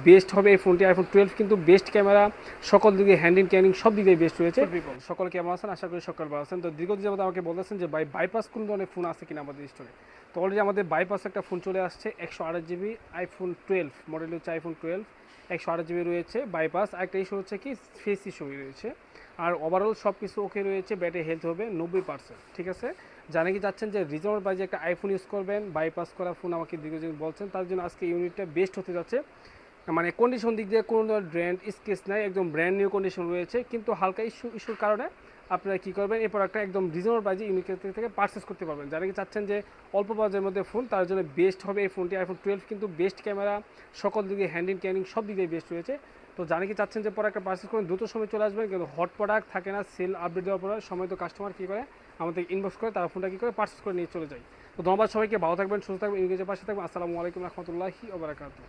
Best হবে এই ফোনটি। আইফোন 12 কিন্তু বেস্ট ক্যামেরা, সকল দিকে হ্যান্ড ইন ক্যানিং সব দিকে বেস্ট রয়েছে। সকল কেমন আছেন? আশা করি সকল ভালো আছেন। তো দীর্ঘদিন যাবত আমাকে বলতেছেন যে ভাই বাইপাস কোন ধরনের ফোন আছে কিনা আমাদের স্টোরে। তো অলরেডি আমাদের বাইপাস একটা ফোন চলে আসছে 128GB আইফোন 12 মডেল হচ্ছে আইফোন 12 128GB রয়েছে বাইপাস। একটা ইস্যু হচ্ছে কি ফেস ইস্যু রয়েছে, আর ওভারঅল সব কিছু ওকে রয়েছে। ব্যাটারি হেলথ হবে 90%, ঠিক আছে। জানে কি চাচ্ছেন যে রিজনেবল প্রাইসে একটা আইফোন ইউজ করবেন, বাইপাস করা ফোন আমাকে দীর্ঘদিন বলছেন, তার জন্য আজকে ইউনিটটা বেস্ট হতে যাচ্ছে। মানে কন্ডিশন দিক দিয়ে কোনো ধরনের ব্র্যান্ড স্কেচ নাই, একদম ব্র্যান্ড নিউ কন্ডিশন রয়েছে। কিন্তু হালকা ইস্যুর কারণে আপনারা কী করবেন, এই প্রোডাক্টটা একদম রিজনেবল প্রাইসে ইউনিক থেকে পারচেস করতে পারবেন। যারা কি চাচ্ছেন যে অল্প বাজেটের মধ্যে ফোন, তার জন্য বেস্ট হবে এই ফোনটি। আইফোন 12 কিন্তু বেস্ট ক্যামেরা, সকল দিকে হ্যান্ড ইন ক্যানিং সব দিকে বেস্ট রয়েছে। তো জানি কি চাচ্ছেন যে প্রোডাক্টটা পারচেস করেন, দ্রুত সময় চলে আসবেন। কিন্তু হট প্রোডাক্ট থাকে না, সেল আপডেট দেওয়ার পর সময় তো কাস্টমার কী করে আমাদের ইনবক্স করে, তারা ফোনটা কী করে পারচেস করে নিয়ে চলে যায়। তো ধন্যবাদ সবাইকে, ভালো থাকবেন, সুস্থ থাকবেন, ইংরেজের পাশে থাকবেন। আসসালামু আলাইকুম রহমতুল্লাহি ওয়া বারাকাতুহু।